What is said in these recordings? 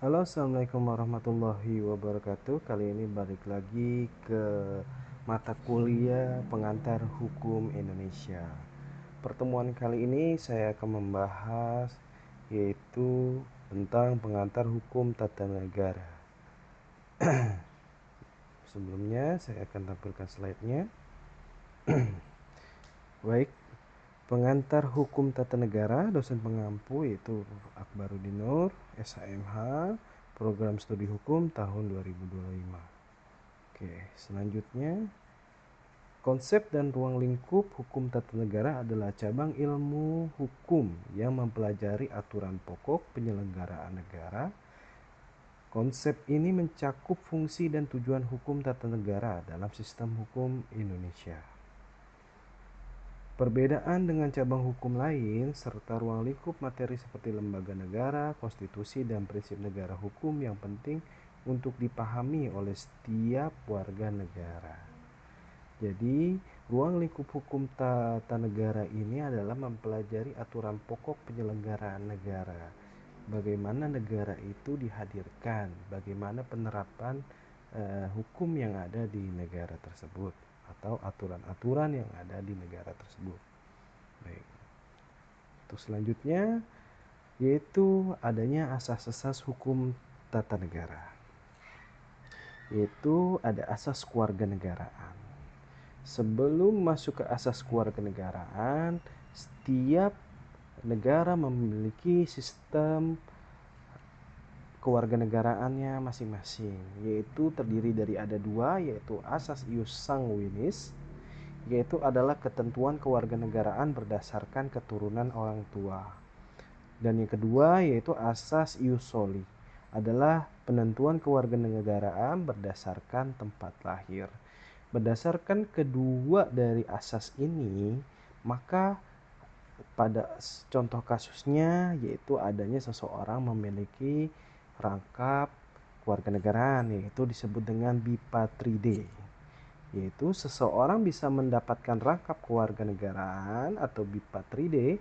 Halo, assalamualaikum warahmatullahi wabarakatuh. Kali ini balik lagi ke mata kuliah pengantar hukum Indonesia. Pertemuan kali ini saya akan membahas yaitu tentang pengantar hukum tata negara. Sebelumnya saya akan tampilkan slide-nya. Baik, pengantar hukum tata negara, dosen pengampu yaitu Akbarudin Nur, SHMH, Program Studi Hukum tahun 2025. Oke, selanjutnya konsep dan ruang lingkup hukum tata negara adalah cabang ilmu hukum yang mempelajari aturan pokok penyelenggaraan negara. Konsep ini mencakup fungsi dan tujuan hukum tata negara dalam sistem hukum Indonesia. Perbedaan dengan cabang hukum lain serta ruang lingkup materi seperti lembaga negara, konstitusi, dan prinsip negara hukum yang penting untuk dipahami oleh setiap warga negara. Jadi, ruang lingkup hukum tata negara ini adalah mempelajari aturan pokok penyelenggaraan negara. Bagaimana negara itu dihadirkan, bagaimana penerapan hukum yang ada di negara tersebut atau aturan-aturan yang ada di negara tersebut. Baik. Untuk selanjutnya yaitu adanya asas-asas hukum tata negara. Yaitu ada asas kewarganegaraan. Sebelum masuk ke asas kewarganegaraan, setiap negara memiliki sistem kewarganegaraannya masing-masing, yaitu terdiri dari ada dua, yaitu asas ius sanguinis, yaitu adalah ketentuan kewarganegaraan berdasarkan keturunan orang tua. Dan yang kedua yaitu asas ius soli, adalah penentuan kewarganegaraan berdasarkan tempat lahir. Berdasarkan kedua dari asas ini, maka pada contoh kasusnya yaitu adanya seseorang memiliki rangkap kewarganegaraan, yaitu disebut dengan bipatride. Yaitu seseorang bisa mendapatkan rangkap kewarganegaraan atau bipatride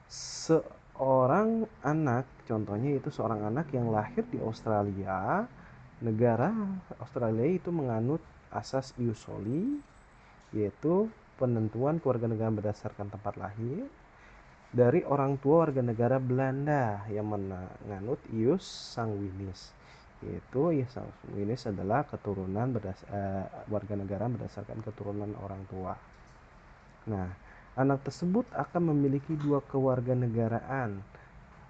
seorang anak, contohnya itu seorang anak yang lahir di Australia. Negara Australia itu menganut asas ius soli, yaitu penentuan kewarganegaraan berdasarkan tempat lahir, dari orang tua warga negara Belanda yang menganut ius sanguinis, yaitu ius sanguinis adalah keturunan warga negara berdasarkan keturunan orang tua. Nah, anak tersebut akan memiliki dua kewarganegaraan.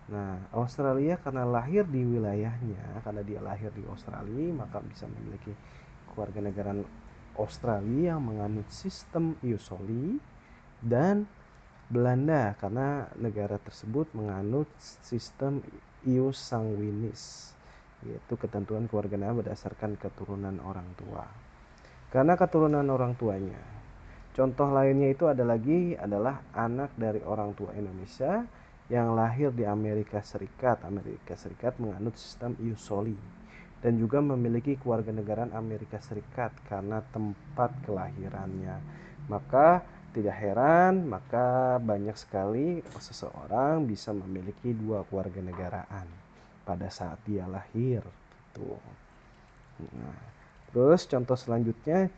Nah, Australia karena lahir di wilayahnya, karena dia lahir di Australia, maka bisa memiliki kewarganegaraan Australia yang menganut sistem ius soli, dan Belanda karena negara tersebut menganut sistem ius sanguinis, yaitu ketentuan kewarganegaraan berdasarkan keturunan orang tua. Karena keturunan orang tuanya. Contoh lainnya itu adalah anak dari orang tua Indonesia yang lahir di Amerika Serikat. Amerika Serikat menganut sistem ius soli dan juga memiliki kewarganegaraan Amerika Serikat karena tempat kelahirannya. Maka tidak heran, maka banyak sekali seseorang bisa memiliki dua kewarganegaraan pada saat dia lahir. Tuh. Nah, terus contoh selanjutnya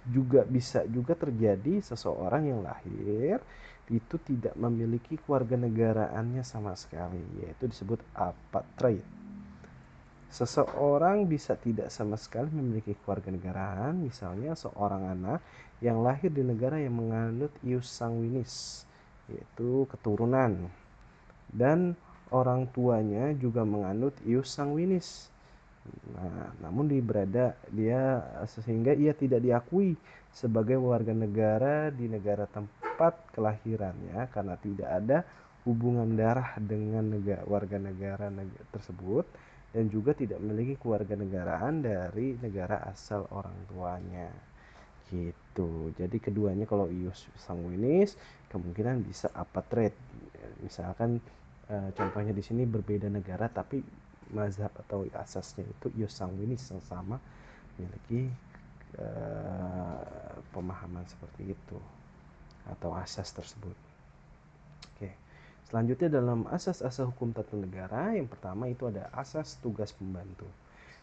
bisa juga terjadi seseorang yang lahir itu tidak memiliki kewarganegaraannya sama sekali, yaitu disebut apartheid. Seseorang bisa tidak sama sekali memiliki kewarganegaraan, misalnya seorang anak yang lahir di negara yang menganut ius sanguinis, yaitu keturunan, dan orang tuanya juga menganut ius sanguinis. Nah, namun sehingga ia tidak diakui sebagai warga negara di negara tempat kelahirannya karena tidak ada hubungan darah dengan warga negara tersebut, dan juga tidak memiliki kewarganegaraan dari negara asal orang tuanya. Gitu. Jadi keduanya kalau ius sanguinis kemungkinan bisa apartheid. Misalkan contohnya di sini berbeda negara tapi mazhab atau asasnya itu ius sanguinis yang sama, memiliki pemahaman seperti itu atau asas tersebut. Oke. Selanjutnya dalam asas-asas hukum tata negara, yang pertama itu ada asas tugas pembantu.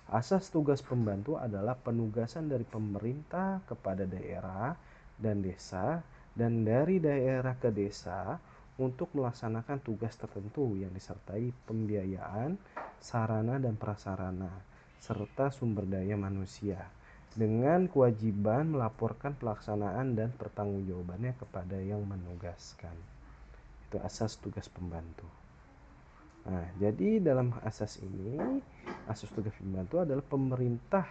Asas tugas pembantu adalah penugasan dari pemerintah kepada daerah dan desa, dan dari daerah ke desa untuk melaksanakan tugas tertentu yang disertai pembiayaan, sarana dan prasarana, serta sumber daya manusia, dengan kewajiban melaporkan pelaksanaan dan pertanggungjawabannya kepada yang menugaskan. Itu asas tugas pembantu. Nah, jadi dalam asas ini, asas tugas pembantu adalah pemerintah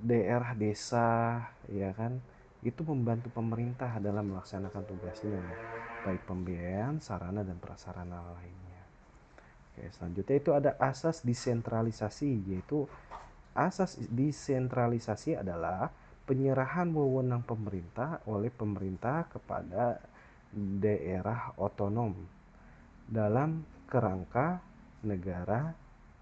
daerah desa, ya kan, itu membantu pemerintah dalam melaksanakan tugasnya, baik pembiayaan, sarana dan prasarana lainnya. Oke, selanjutnya itu ada asas desentralisasi, yaitu asas desentralisasi adalah penyerahan wewenang pemerintah oleh pemerintah kepada daerah otonom dalam kerangka negara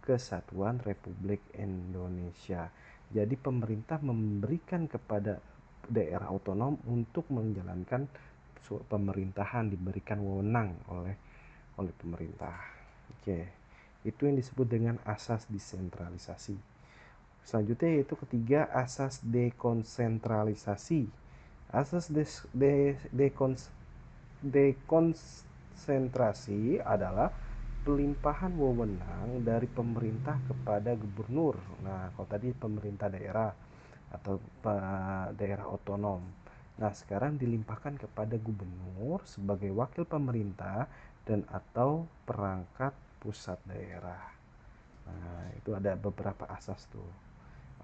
kesatuan Republik Indonesia. Jadi pemerintah memberikan kepada daerah otonom untuk menjalankan pemerintahan, diberikan wewenang oleh pemerintah. Oke, itu yang disebut dengan asas desentralisasi. Selanjutnya yaitu ketiga, asas dekonsentralisasi. Asas dekonsentrasi adalah pelimpahan wewenang dari pemerintah kepada gubernur. Nah, kalau tadi pemerintah daerah atau daerah otonom. Nah, sekarang dilimpahkan kepada gubernur sebagai wakil pemerintah dan atau perangkat pusat daerah. Nah, itu ada beberapa asas tuh.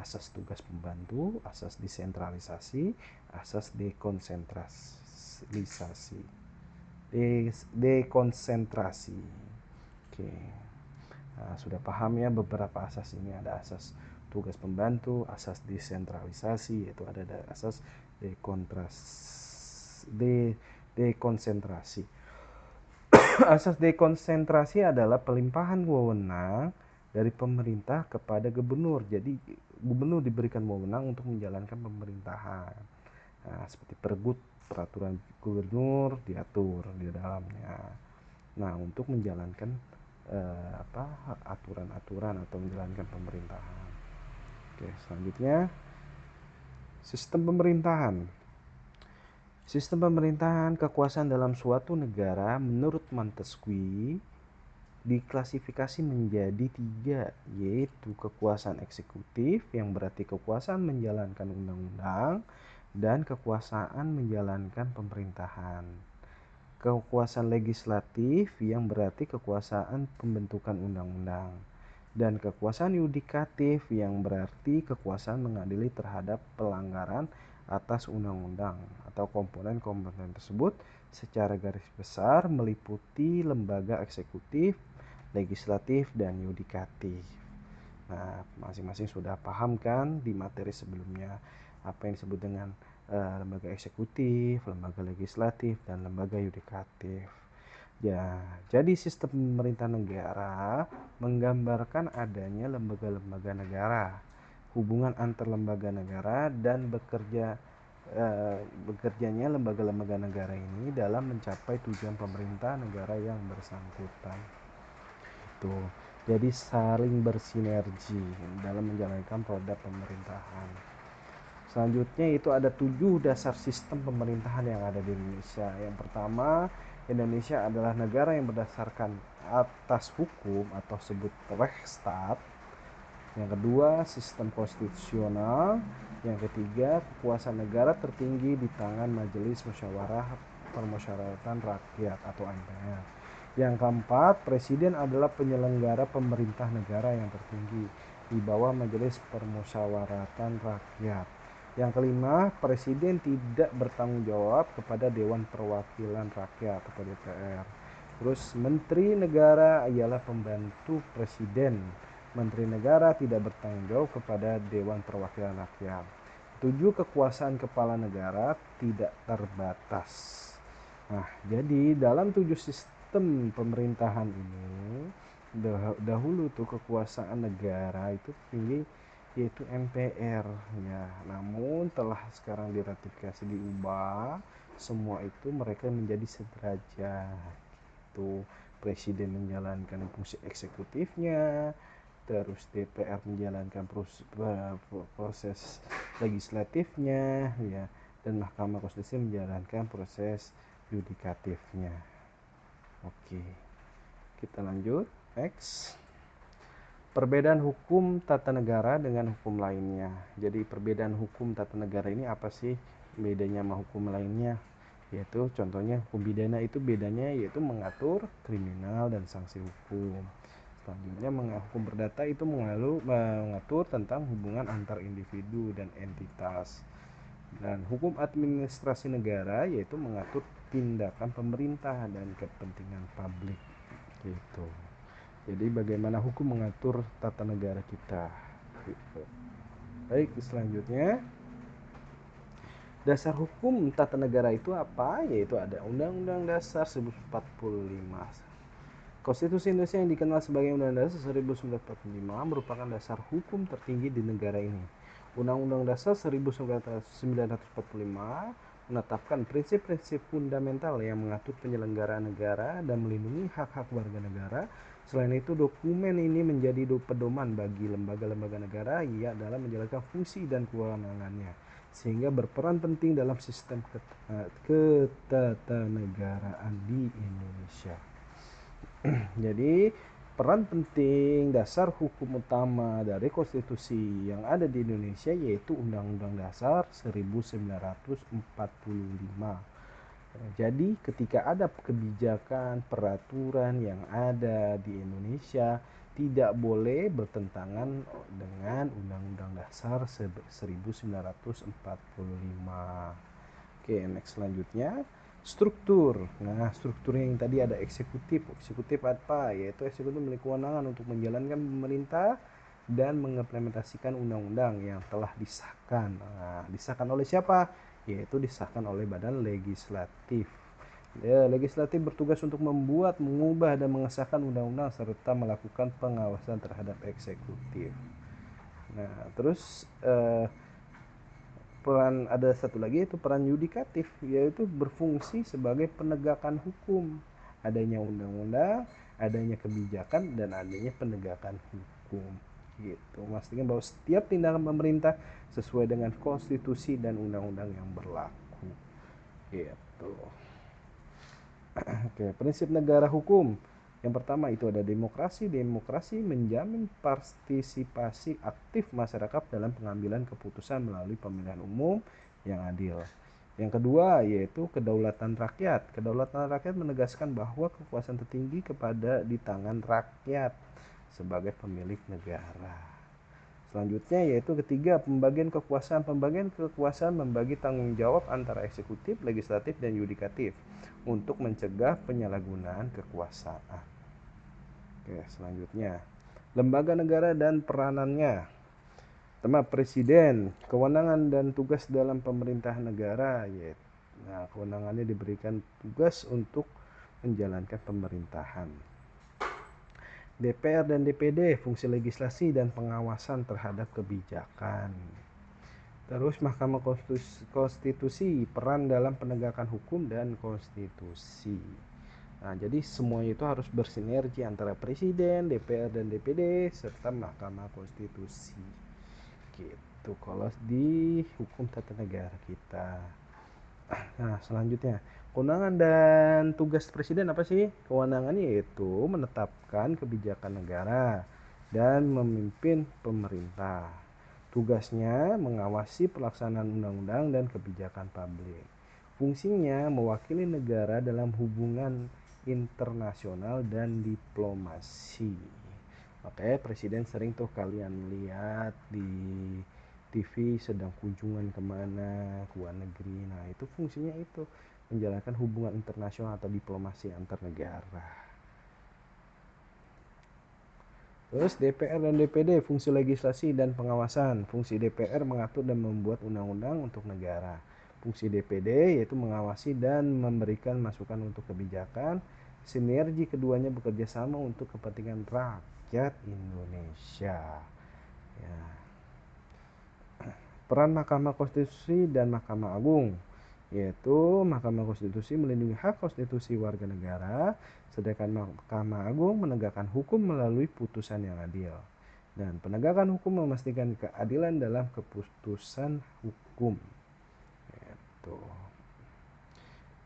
Asas tugas pembantu, asas desentralisasi, asas dekonsentrasi. Dekonsentrasi. Oke. Nah, sudah paham ya beberapa asas ini. Ada asas tugas pembantu, asas desentralisasi, yaitu ada asas dekonsentrasi. Asas dekonsentrasi adalah pelimpahan wewenang dari pemerintah kepada gubernur. Jadi gubernur diberikan wewenang untuk menjalankan pemerintahan. Nah, seperti pergub, peraturan gubernur diatur di dalamnya. Nah, untuk menjalankan aturan-aturan atau menjalankan pemerintahan. Oke, selanjutnya sistem pemerintahan. Sistem pemerintahan kekuasaan dalam suatu negara menurut Montesquieu diklasifikasi menjadi 3, yaitu kekuasaan eksekutif yang berarti kekuasaan menjalankan undang-undang dan kekuasaan menjalankan pemerintahan. Kekuasaan legislatif yang berarti kekuasaan pembentukan undang-undang, dan kekuasaan yudikatif yang berarti kekuasaan mengadili terhadap pelanggaran atas undang-undang atau komponen-komponen tersebut secara garis besar meliputi lembaga eksekutif, legislatif, dan yudikatif. Nah, masing-masing sudah paham kan di materi sebelumnya apa yang disebut dengan lembaga eksekutif, lembaga legislatif, dan lembaga yudikatif. Ya, jadi sistem pemerintahan negara menggambarkan adanya lembaga-lembaga negara, hubungan antar lembaga negara, dan bekerjanya lembaga-lembaga negara ini dalam mencapai tujuan pemerintah negara yang bersangkutan. Tuh, jadi saling bersinergi dalam menjalankan roda pemerintahan. Selanjutnya itu ada 7 dasar sistem pemerintahan yang ada di Indonesia. Yang pertama, Indonesia adalah negara yang berdasarkan atas hukum atau sebut Rechtsstaat. Yang kedua, sistem konstitusional. Yang ketiga, kekuasaan negara tertinggi di tangan Majelis Musyawarah Permusyawaratan Rakyat atau MPR. Yang keempat, presiden adalah penyelenggara pemerintah negara yang tertinggi di bawah Majelis Permusyawaratan Rakyat. Yang kelima, presiden tidak bertanggung jawab kepada Dewan Perwakilan Rakyat atau DPR. Terus menteri negara ialah pembantu presiden. Menteri negara tidak bertanggung jawab kepada Dewan Perwakilan Rakyat. 7, kekuasaan kepala negara tidak terbatas. Nah, jadi dalam 7 sistem pemerintahan ini dahulu tuh kekuasaan negara itu tinggi, yaitu MPR ya. Namun telah sekarang diratifikasi diubah semua itu mereka menjadi sederajat. Itu presiden menjalankan fungsi eksekutifnya, terus DPR menjalankan proses legislatifnya, ya, dan Mahkamah Konstitusi menjalankan proses yudikatifnya. Oke, kita lanjut. Next. Perbedaan hukum tata negara dengan hukum lainnya. Jadi perbedaan hukum tata negara ini apa sih bedanya sama hukum lainnya? Yaitu contohnya hukum pidana itu bedanya yaitu mengatur kriminal dan sanksi hukum. Selanjutnya hukum perdata itu mengatur tentang hubungan antar individu dan entitas. Dan hukum administrasi negara yaitu mengatur tindakan pemerintah dan kepentingan publik. Gitu. Jadi bagaimana hukum mengatur tata negara kita. Gitu. Baik, selanjutnya dasar hukum tata negara itu apa? Yaitu ada Undang-Undang Dasar 1945. Konstitusi Indonesia yang dikenal sebagai Undang-Undang Dasar 1945 merupakan dasar hukum tertinggi di negara ini. Undang-Undang Dasar 1945 menetapkan prinsip-prinsip fundamental yang mengatur penyelenggaraan negara dan melindungi hak-hak warga negara. Selain itu, dokumen ini menjadi pedoman bagi lembaga-lembaga negara yang dalam menjalankan fungsi dan kewenangannya, sehingga berperan penting dalam sistem ketatanegaraan di Indonesia. Jadi peran penting dasar hukum utama dari konstitusi yang ada di Indonesia yaitu Undang-Undang Dasar 1945. Jadi ketika ada kebijakan, peraturan yang ada di Indonesia tidak boleh bertentangan dengan Undang-Undang Dasar 1945. Oke, next selanjutnya struktur. Nah, struktur yang tadi ada eksekutif. Eksekutif apa? Yaitu eksekutif memiliki kewenangan untuk menjalankan pemerintah dan mengimplementasikan undang-undang yang telah disahkan. Nah, disahkan oleh siapa? Yaitu disahkan oleh badan legislatif. Legislatif bertugas untuk membuat, mengubah, dan mengesahkan undang-undang serta melakukan pengawasan terhadap eksekutif. Nah, terus peran ada satu lagi yaitu peran yudikatif, yaitu berfungsi sebagai penegakan hukum. Adanya undang-undang, adanya kebijakan, dan adanya penegakan hukum. Gitu. Memastikan bahwa setiap tindakan pemerintah sesuai dengan konstitusi dan undang-undang yang berlaku. Gitu. Oke, prinsip negara hukum. Yang pertama itu ada demokrasi. Demokrasi menjamin partisipasi aktif masyarakat dalam pengambilan keputusan melalui pemilihan umum yang adil. Yang kedua yaitu kedaulatan rakyat. Kedaulatan rakyat menegaskan bahwa kekuasaan tertinggi di tangan rakyat sebagai pemilik negara. Selanjutnya yaitu ketiga pembagian kekuasaan. Pembagian kekuasaan membagi tanggung jawab antara eksekutif, legislatif, dan yudikatif untuk mencegah penyalahgunaan kekuasaan. Oke, selanjutnya lembaga negara dan peranannya. Pertama, presiden, kewenangan dan tugas dalam pemerintahan negara. Nah, kewenangannya diberikan tugas untuk menjalankan pemerintahan. DPR dan DPD, fungsi legislasi dan pengawasan terhadap kebijakan. Terus Mahkamah Konstitusi, peran dalam penegakan hukum dan konstitusi. Nah, jadi semuanya itu harus bersinergi antara presiden, DPR dan DPD serta Mahkamah Konstitusi. Gitu kalau di hukum tata negara kita. Nah, selanjutnya kewenangan dan tugas presiden apa sih? Kewenangannya yaitu menetapkan kebijakan negara dan memimpin pemerintah. Tugasnya mengawasi pelaksanaan undang-undang dan kebijakan publik. Fungsinya mewakili negara dalam hubungan internasional dan diplomasi. Oke, presiden sering tuh kalian lihat di TV sedang kunjungan kemana, ke luar negeri. Nah, itu fungsinya itu menjalankan hubungan internasional atau diplomasi antar negara. Terus DPR dan DPD, fungsi legislasi dan pengawasan. Fungsi DPR mengatur dan membuat undang-undang untuk negara. Fungsi DPD yaitu mengawasi dan memberikan masukan untuk kebijakan. Sinergi keduanya bekerja sama untuk kepentingan rakyat Indonesia. Ya. Peran Mahkamah Konstitusi dan Mahkamah Agung. yaitu Mahkamah Konstitusi melindungi hak konstitusi warga negara, sedangkan Mahkamah Agung menegakkan hukum melalui putusan yang adil. Dan penegakan hukum memastikan keadilan dalam keputusan hukum. Gitu.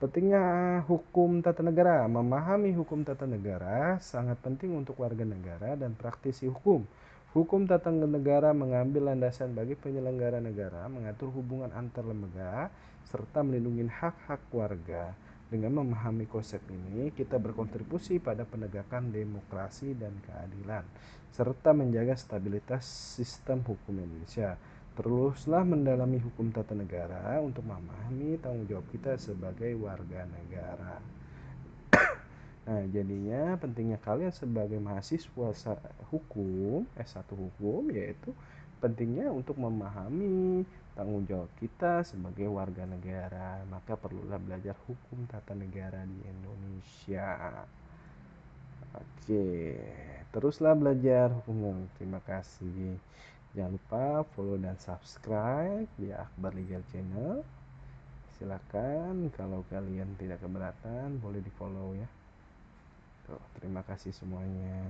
Pentingnya hukum tata negara. Memahami hukum tata negara sangat penting untuk warga negara dan praktisi hukum. Hukum tata negara mengambil landasan bagi penyelenggara negara, mengatur hubungan antar lembaga, serta melindungi hak-hak warga. Dengan memahami konsep ini, kita berkontribusi pada penegakan demokrasi dan keadilan, serta menjaga stabilitas sistem hukum Indonesia. Teruslah mendalami hukum tata negara untuk memahami tanggung jawab kita sebagai warga negara. Nah, jadinya pentingnya kalian sebagai mahasiswa hukum, S1 hukum, yaitu pentingnya untuk memahami tanggung jawab kita sebagai warga negara. Maka perlulah belajar hukum tata negara di Indonesia. Oke, teruslah belajar hukum. Terima kasih. Jangan lupa follow dan subscribe di Akbar Legal Channel. Silakan kalau kalian tidak keberatan boleh di follow ya. Tuh, terima kasih semuanya.